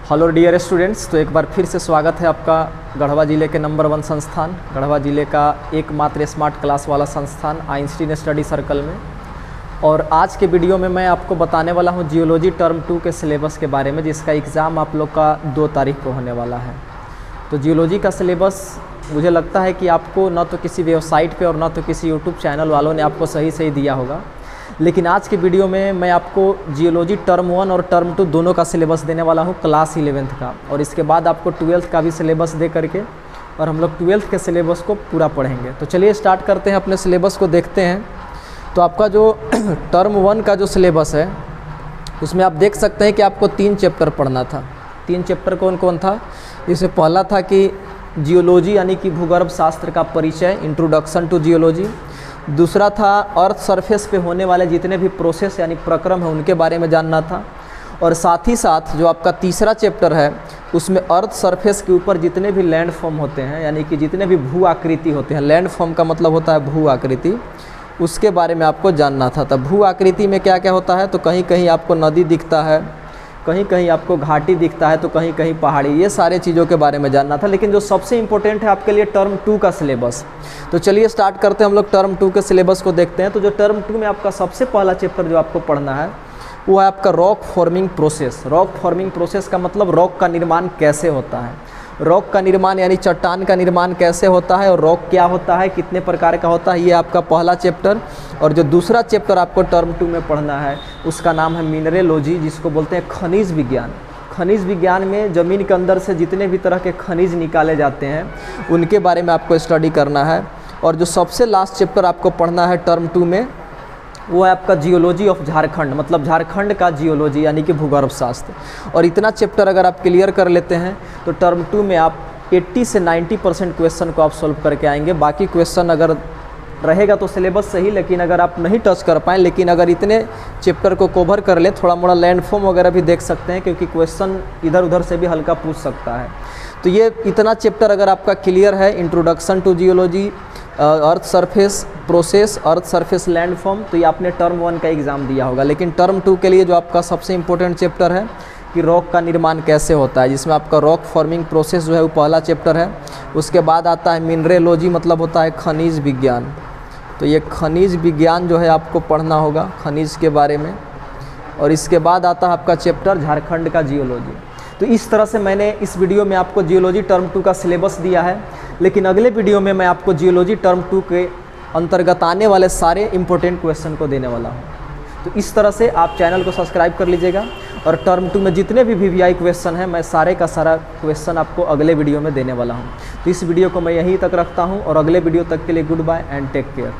Hello dear students, तो एक बार फिर से स्वागत है आपका गढ़वा ज़िले के नंबर 1 संस्थान, गढ़वा ज़िले का एकमात्र स्मार्ट क्लास वाला संस्थान आइंस्टीन स्टडी सर्कल में। और आज के वीडियो में मैं आपको बताने वाला हूं जियोलॉजी टर्म 2 के सिलेबस के बारे में, जिसका एग्ज़ाम आप लोग का 2 तारीख को होने वाला है। तो जियोलॉजी का सिलेबस मुझे लगता है कि आपको न तो किसी वेबसाइट पर और न तो किसी यूट्यूब चैनल वालों ने आपको सही दिया होगा, लेकिन आज के वीडियो में मैं आपको जियोलॉजी टर्म 1 और टर्म 2 दोनों का सिलेबस देने वाला हूं, क्लास 11th का। और इसके बाद आपको 12th का भी सिलेबस दे करके और हम लोग 12th के सिलेबस को पूरा पढ़ेंगे। तो चलिए स्टार्ट करते हैं, अपने सिलेबस को देखते हैं। तो आपका जो टर्म 1 का जो सिलेबस है उसमें आप देख सकते हैं कि आपको 3 चैप्टर पढ़ना था। 3 चैप्टर कौन कौन था? इससे पहला था कि जियोलॉजी यानी कि भूगर्भ शास्त्र का परिचय, इंट्रोडक्शन टू जियोलॉजी। दूसरा था अर्थ सरफेस पे होने वाले जितने भी प्रोसेस यानी प्रक्रम है उनके बारे में जानना था। और साथ ही साथ जो आपका तीसरा चैप्टर है उसमें अर्थ सरफेस के ऊपर जितने भी लैंड फॉर्म होते हैं यानी कि जितने भी भू आकृति होते हैं, लैंड फॉर्म का मतलब होता है भू आकृति, उसके बारे में आपको जानना था। तब भू आकृति में क्या क्या होता है, तो कहीं कहीं आपको नदी दिखता है, कहीं कहीं आपको घाटी दिखता है, तो कहीं कहीं पहाड़ी, ये सारे चीज़ों के बारे में जानना था। लेकिन जो सबसे इम्पोर्टेंट है आपके लिए टर्म 2 का सिलेबस। तो चलिए स्टार्ट करते हैं, हम लोग टर्म 2 के सिलेबस को देखते हैं। तो जो टर्म 2 में आपका सबसे पहला चैप्टर जो आपको पढ़ना है वो है आपका rock forming process. Rock forming process का मतलब रॉक का निर्माण कैसे होता है, रॉक का निर्माण यानी चट्टान का निर्माण कैसे होता है, और रॉक क्या होता है, कितने प्रकार का होता है, ये आपका पहला चैप्टर। और जो दूसरा चैप्टर आपको टर्म 2 में पढ़ना है उसका नाम है मिनरेलॉजी, जिसको बोलते हैं खनिज विज्ञान। खनिज विज्ञान में ज़मीन के अंदर से जितने भी तरह के खनिज निकाले जाते हैं उनके बारे में आपको स्टडी करना है। और जो सबसे लास्ट चैप्टर आपको पढ़ना है टर्म 2 में वो है आपका जियोलॉजी ऑफ झारखंड, मतलब झारखंड का जियोलॉजी यानी कि भूगर्भ शास्त्र। और इतना चैप्टर अगर आप क्लियर कर लेते हैं तो टर्म 2 में आप 80 से 90% क्वेश्चन को आप सॉल्व करके आएंगे। बाकी क्वेश्चन अगर रहेगा तो सिलेबस सही, लेकिन अगर आप नहीं टच कर पाएँ, लेकिन अगर इतने चैप्टर को कवर कर ले, थोड़ा मोड़ा लैंडफॉर्म वगैरह भी देख सकते हैं क्योंकि क्वेश्चन इधर उधर से भी हल्का पूछ सकता है। तो ये इतना चैप्टर अगर आपका क्लियर है, introduction to geology, earth surface process, earth surface landform, तो ये आपने टर्म 1 का एग्ज़ाम दिया होगा। लेकिन टर्म 2 के लिए जो आपका सबसे इम्पोर्टेंट चैप्टर है कि रॉक का निर्माण कैसे होता है, जिसमें आपका रॉक फॉर्मिंग प्रोसेस जो है वो पहला चैप्टर है। उसके बाद आता है मिनरेलॉजी, मतलब होता है खनिज विज्ञान। तो ये खनिज विज्ञान जो है आपको पढ़ना होगा, खनिज के बारे में। और इसके बाद आता है आपका चैप्टर झारखंड का जियोलॉजी। तो इस तरह से मैंने इस वीडियो में आपको जियोलॉजी टर्म 2 का सिलेबस दिया है, लेकिन अगले वीडियो में मैं आपको जियोलॉजी टर्म 2 के अंतर्गत आने वाले सारे इंपॉर्टेंट क्वेश्चन को देने वाला हूँ। तो इस तरह से आप चैनल को सब्सक्राइब कर लीजिएगा। और टर्म 2 में जितने भी VVI क्वेश्चन हैं मैं सारे का सारा क्वेश्चन आपको अगले वीडियो में देने वाला हूँ। तो इस वीडियो को मैं यहीं तक रखता हूँ और अगले वीडियो तक के लिए good bye and take care.